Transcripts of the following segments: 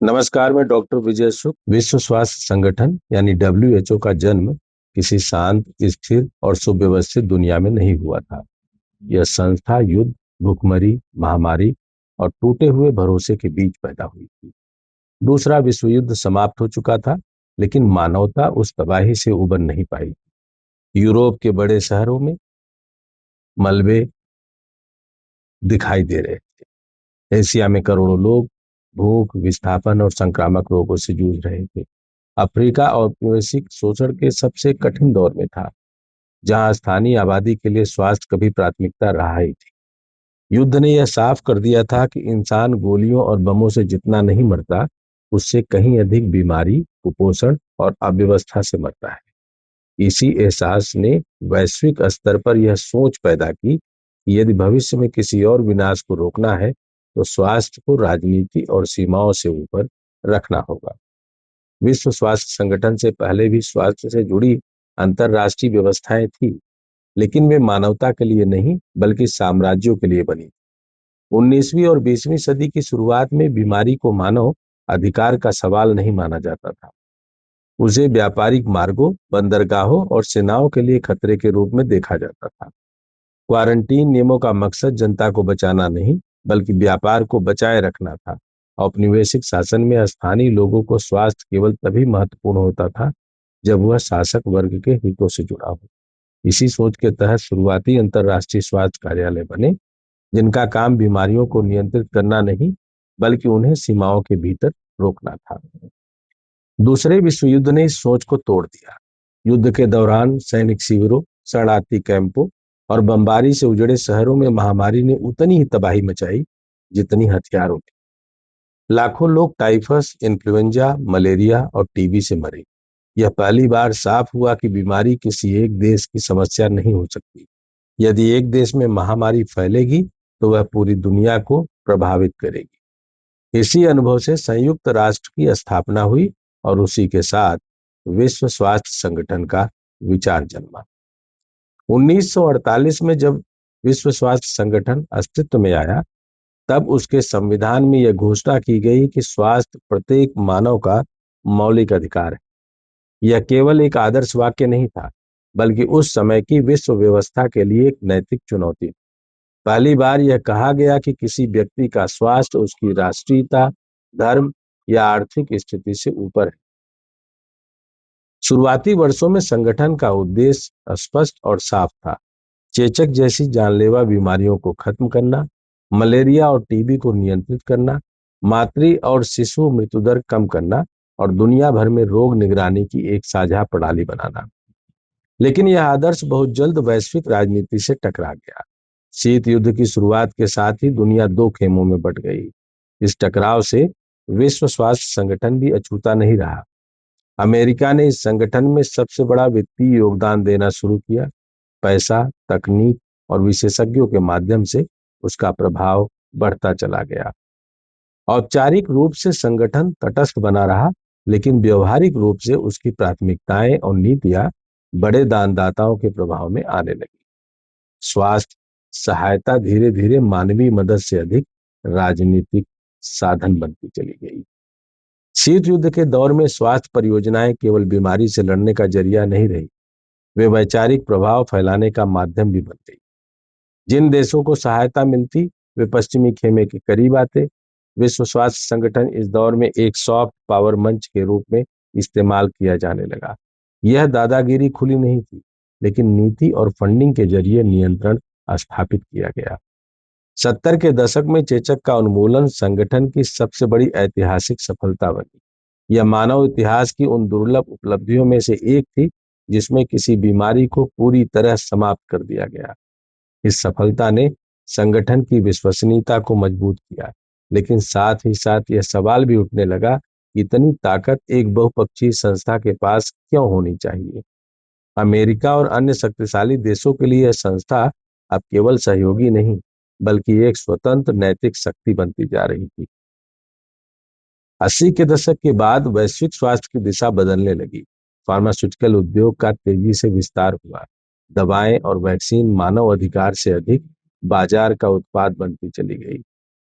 नमस्कार, मैं डॉक्टर विजय सुख। विश्व स्वास्थ्य संगठन यानी डब्ल्यूएचओ का जन्म किसी शांत, स्थिर और सुव्यवस्थित दुनिया में नहीं हुआ था। यह संस्था युद्ध, भूखमरी, महामारी और टूटे हुए भरोसे के बीच पैदा हुई थी। दूसरा विश्व युद्ध समाप्त हो चुका था, लेकिन मानवता उस तबाही से उबर नहीं पाई। यूरोप के बड़े शहरों में मलबे दिखाई दे रहे थे। एशिया में करोड़ों लोग भूख, विस्थापन और संक्रामक रोगों से जूझ रहे थे। अफ्रीका औपनिवेशिक शोषण के सबसे कठिन दौर में था, जहां स्थानीय आबादी के लिए स्वास्थ्य कभी प्राथमिकता रहा ही थी। युद्ध ने यह साफ कर दिया था कि इंसान गोलियों और बमों से जितना नहीं मरता, उससे कहीं अधिक बीमारी, कुपोषण और अव्यवस्था से मरता है। इसी एहसास ने वैश्विक स्तर पर यह सोच पैदा की कि यदि भविष्य में किसी और विनाश को रोकना है, तो स्वास्थ्य को राजनीति और सीमाओं से ऊपर रखना होगा। विश्व स्वास्थ्य संगठन से पहले भी स्वास्थ्य से जुड़ी अंतरराष्ट्रीय व्यवस्थाएं थी, लेकिन वे मानवता के लिए नहीं, बल्कि साम्राज्यों के लिए बनी। 19वीं और 20वीं सदी की शुरुआत में बीमारी को मानव अधिकार का सवाल नहीं माना जाता था। उसे व्यापारिक मार्गों, बंदरगाहों और सेनाओं के लिए खतरे के रूप में देखा जाता था। क्वारंटीन नियमों का मकसद जनता को बचाना नहीं, बल्कि व्यापार को बचाए रखना था। औपनिवेशिक शासन में स्थानीय लोगों को स्वास्थ्य केवल तभी महत्वपूर्ण होता था जब वह शासक वर्ग के हितों से जुड़ा हो। इसी सोच के तहत शुरुआती अंतर्राष्ट्रीय स्वास्थ्य कार्यालय बने, जिनका काम बीमारियों को नियंत्रित करना नहीं, बल्कि उन्हें सीमाओं के भीतर रोकना था। दूसरे विश्व युद्ध ने इस सोच को तोड़ दिया। युद्ध के दौरान सैनिक शिविरों, शरणार्थी कैंपों और बमबारी से उजड़े शहरों में महामारी ने उतनी ही तबाही मचाई जितनी हथियारों ने। लाखों लोग टाइफस, इन्फ्लुएंजा, मलेरिया और टीबी से मरे। यह पहली बार साफ हुआ कि बीमारी किसी एक देश की समस्या नहीं हो सकती। यदि एक देश में महामारी फैलेगी, तो वह पूरी दुनिया को प्रभावित करेगी। इसी अनुभव से संयुक्त राष्ट्र की स्थापना हुई और उसी के साथ विश्व स्वास्थ्य संगठन का विचार जन्मा। 1948 में जब विश्व स्वास्थ्य संगठन अस्तित्व में आया, तब उसके संविधान में यह घोषणा की गई कि स्वास्थ्य प्रत्येक मानव का मौलिक अधिकार है। यह केवल एक आदर्श वाक्य नहीं था, बल्कि उस समय की विश्व व्यवस्था के लिए एक नैतिक चुनौती। पहली बार यह कहा गया कि किसी व्यक्ति का स्वास्थ्य उसकी राष्ट्रीयता, धर्म या आर्थिक स्थिति से ऊपर है। शुरुआती वर्षों में संगठन का उद्देश्य स्पष्ट और साफ था। चेचक जैसी जानलेवा बीमारियों को खत्म करना, मलेरिया और टीबी को नियंत्रित करना, मातृ और शिशु मृत्यु दर कम करना और दुनिया भर में रोग निगरानी की एक साझा प्रणाली बनाना। लेकिन यह आदर्श बहुत जल्द वैश्विक राजनीति से टकरा गया। शीत युद्ध की शुरुआत के साथ ही दुनिया दो खेमों में बंट गई। इस टकराव से विश्व स्वास्थ्य संगठन भी अछूता नहीं रहा। अमेरिका ने इस संगठन में सबसे बड़ा वित्तीय योगदान देना शुरू किया। पैसा, तकनीक और विशेषज्ञों के माध्यम से उसका प्रभाव बढ़ता चला गया। औपचारिक रूप से संगठन तटस्थ बना रहा, लेकिन व्यवहारिक रूप से उसकी प्राथमिकताएं और नीतियां बड़े दानदाताओं के प्रभाव में आने लगी। स्वास्थ्य सहायता धीरे धीरे मानवीय मदद से अधिक राजनीतिक साधन बनती चली गई। शीत युद्ध के दौर में स्वास्थ्य परियोजनाएं केवल बीमारी से लड़ने का जरिया नहीं रही, वे वैचारिक प्रभाव फैलाने का माध्यम भी बन गई। जिन देशों को सहायता मिलती, वे पश्चिमी खेमे के करीब आते। विश्व स्वास्थ्य संगठन इस दौर में एक सॉफ्ट पावर मंच के रूप में इस्तेमाल किया जाने लगा। यह दादागिरी खुली नहीं थी, लेकिन नीति और फंडिंग के जरिए नियंत्रण स्थापित किया गया। 70 के दशक में चेचक का उन्मूलन संगठन की सबसे बड़ी ऐतिहासिक सफलता बनी। यह मानव इतिहास की उन दुर्लभ उपलब्धियों में से एक थी जिसमें किसी बीमारी को पूरी तरह समाप्त कर दिया गया। इस सफलता ने संगठन की विश्वसनीयता को मजबूत किया, लेकिन साथ ही साथ यह सवाल भी उठने लगा कि इतनी ताकत एक बहुपक्षीय संस्था के पास क्यों होनी चाहिए। अमेरिका और अन्य शक्तिशाली देशों के लिए यह संस्था अब केवल सहयोगी नहीं, बल्कि एक स्वतंत्र नैतिक शक्ति बनती जा रही थी। 80 के दशक के बाद वैश्विक स्वास्थ्य की दिशा बदलने लगी। फार्मास्यूटिकल उद्योग का तेजी से विस्तार हुआ। दवाएं और वैक्सीन मानव अधिकार से अधिक बाजार का उत्पाद बनती चली गई।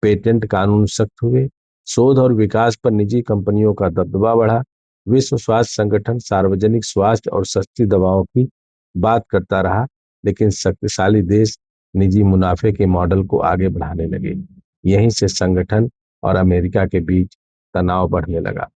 पेटेंट कानून सख्त हुए, शोध और विकास पर निजी कंपनियों का दबदबा बढ़ा। विश्व स्वास्थ्य संगठन सार्वजनिक स्वास्थ्य और सस्ती दवाओं की बात करता रहा, लेकिन शक्तिशाली देश निजी मुनाफे के मॉडल को आगे बढ़ाने लगे। यहीं से संगठन और अमेरिका के बीच तनाव बढ़ने लगा।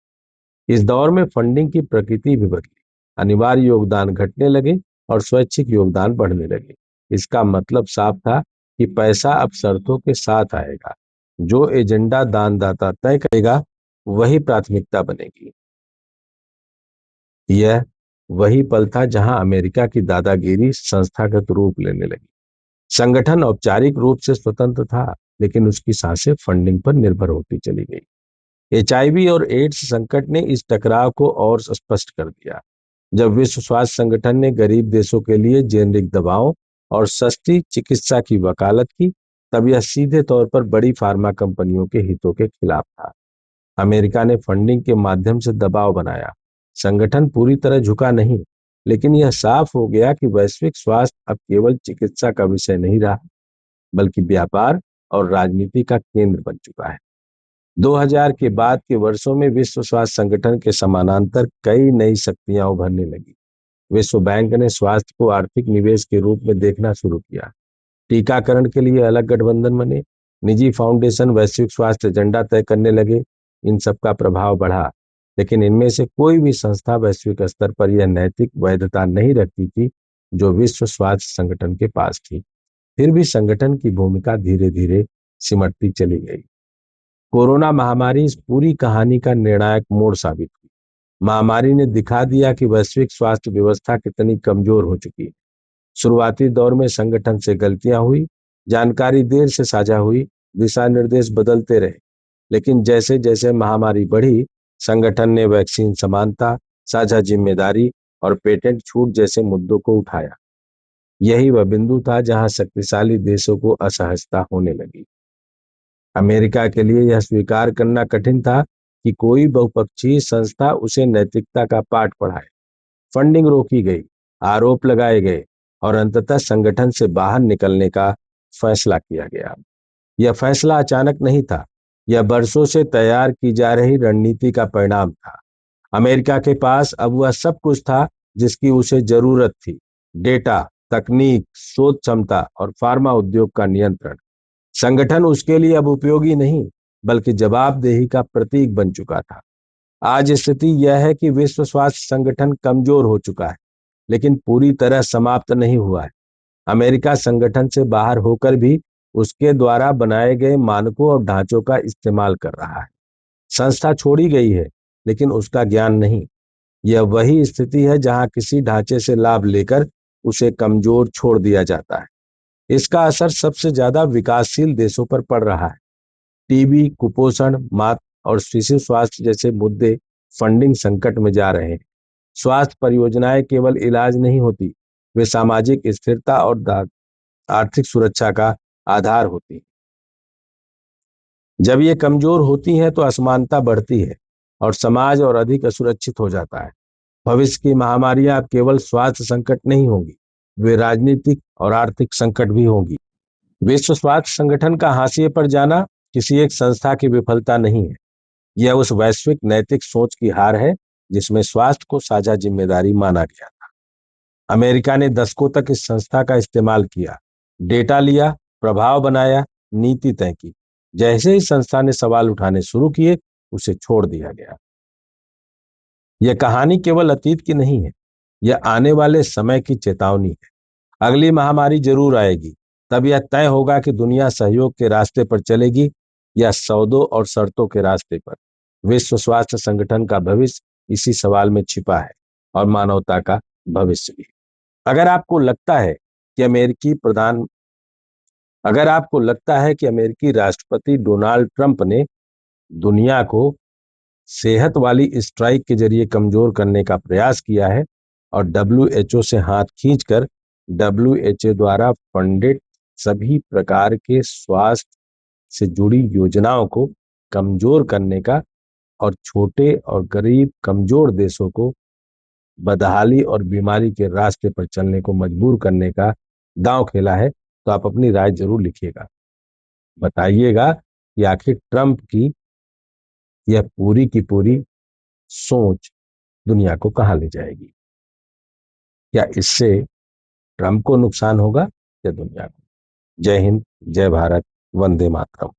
इस दौर में फंडिंग की प्रकृति भी बदली। अनिवार्य योगदान घटने लगे और स्वैच्छिक योगदान बढ़ने लगे। इसका मतलब साफ था कि पैसा अब शर्तों के साथ आएगा। जो एजेंडा दानदाता तय करेगा वही प्राथमिकता बनेगी। यह वही पल था जहां अमेरिका की दादागिरी संस्थागत रूप लेने लगी। संगठन औपचारिक रूप से स्वतंत्र था, लेकिन उसकी सांसें फंडिंग पर निर्भर होती चली गई। एचआईवी और एड्स संकट ने इस टकराव को और स्पष्ट कर दिया। जब विश्व स्वास्थ्य संगठन ने गरीब देशों के लिए जेनरिक दवाओं और सस्ती चिकित्सा की वकालत की, तब यह सीधे तौर पर बड़ी फार्मा कंपनियों के हितों के खिलाफ था। अमेरिका ने फंडिंग के माध्यम से दबाव बनाया। संगठन पूरी तरह झुका नहीं, लेकिन यह साफ हो गया कि वैश्विक स्वास्थ्य अब केवल चिकित्सा का विषय नहीं रहा, बल्कि व्यापार और राजनीति का केंद्र बन चुका है। 2000 के बाद के वर्षों में विश्व स्वास्थ्य संगठन के समानांतर कई नई शक्तियां उभरने लगी। विश्व बैंक ने स्वास्थ्य को आर्थिक निवेश के रूप में देखना शुरू किया। टीकाकरण के लिए अलग गठबंधन बने। निजी फाउंडेशन वैश्विक स्वास्थ्य एजेंडा तय करने लगे। इन सब का प्रभाव बढ़ा, लेकिन इनमें से कोई भी संस्था वैश्विक स्तर पर यह नैतिक वैधता नहीं रखती थी जो विश्व स्वास्थ्य संगठन के पास थी। फिर भी संगठन की भूमिका धीरे धीरे सिमटती चली गई। कोरोना महामारी इस पूरी कहानी का निर्णायक मोड़ साबित हुई। महामारी ने दिखा दिया कि वैश्विक स्वास्थ्य व्यवस्था कितनी कमजोर हो चुकी है। शुरुआती दौर में संगठन से गलतियां हुई, जानकारी देर से साझा हुई, दिशा निर्देश बदलते रहे। लेकिन जैसे जैसे महामारी बढ़ी, संगठन ने वैक्सीन समानता, साझा जिम्मेदारी और पेटेंट छूट जैसे मुद्दों को उठाया। यही वह बिंदु था जहां शक्तिशाली देशों को असहजता होने लगी। अमेरिका के लिए यह स्वीकार करना कठिन था कि कोई बहुपक्षीय संस्था उसे नैतिकता का पाठ पढ़ाए। फंडिंग रोकी गई, आरोप लगाए गए और अंततः संगठन से बाहर निकलने का फैसला किया गया। यह फैसला अचानक नहीं था, यह बरसों से तैयार की जा रही रणनीति का परिणाम था। अमेरिका के पास अब वह सब कुछ था जिसकी उसे जरूरत थी: डेटा, तकनीक, शोध क्षमता और फार्मा उद्योग का नियंत्रण। संगठन उसके लिए अब उपयोगी नहीं, बल्कि जवाबदेही का प्रतीक बन चुका था। आज स्थिति यह है कि विश्व स्वास्थ्य संगठन कमजोर हो चुका है, लेकिन पूरी तरह समाप्त नहीं हुआ है। अमेरिका संगठन से बाहर होकर भी उसके द्वारा बनाए गए मानकों और ढांचों का इस्तेमाल कर रहा है। संस्था छोड़ी गई है, लेकिन उसका ज्ञान नहीं। यह वही स्थिति है जहां किसी ढांचे से लाभ लेकर उसे कमजोर छोड़ दिया जाता है। इसका असर सबसे ज्यादा विकासशील देशों पर पड़ रहा है। टीबी, कुपोषण, मात और शिशु स्वास्थ्य जैसे मुद्दे फंडिंग संकट में जा रहे हैं। स्वास्थ्य परियोजनाएं केवल इलाज नहीं होती, वे सामाजिक स्थिरता और आर्थिक सुरक्षा का आधार होती हैं। जब ये कमजोर होती हैं तो असमानता बढ़ती है और समाज और अधिक असुरक्षित हो जाता है। भविष्य की महामारियां अब केवल स्वास्थ्य संकट नहीं होंगी, वे राजनीतिक और आर्थिक संकट भी होंगी। विश्व स्वास्थ्य संगठन का हाशिए पर जाना किसी एक संस्था की विफलता नहीं है, यह उस वैश्विक नैतिक सोच की हार है जिसमें स्वास्थ्य को साझा जिम्मेदारी माना गया था। अमेरिका ने दशकों तक इस संस्था का इस्तेमाल किया, डेटा लिया, प्रभाव बनाया, नीति तय की। जैसे ही संस्था ने सवाल उठाने शुरू किए, उसे छोड़ दिया गया। यह कहानी केवल अतीत की नहीं है, यह आने वाले समय की चेतावनी है। अगली महामारी जरूर आएगी, तब यह तय होगा कि दुनिया सहयोग के रास्ते पर चलेगी या सौदों और शर्तों के रास्ते पर। विश्व स्वास्थ्य संगठन का भविष्य इसी सवाल में छिपा है, और मानवता का भविष्य भी। अगर आपको लगता है कि अमेरिकी प्रधान अगर आपको लगता है कि अमेरिकी राष्ट्रपति डोनाल्ड ट्रंप ने दुनिया को सेहत वाली स्ट्राइक के जरिए कमजोर करने का प्रयास किया है और डब्ल्यूएचओ से हाथ खींचकर डब्ल्यूएचओ द्वारा फंडेड सभी प्रकार के स्वास्थ्य से जुड़ी योजनाओं को कमजोर करने का और छोटे और गरीब कमजोर देशों को बदहाली और बीमारी के रास्ते पर चलने को मजबूर करने का दांव खेला है, तो आप अपनी राय जरूर लिखिएगा। बताइएगा कि आखिर ट्रंप की यह पूरी की पूरी सोच दुनिया को कहाँ ले जाएगी? क्या इससे ट्रंप को नुकसान होगा या दुनिया को? जय हिंद, जय भारत, वंदे मातरम।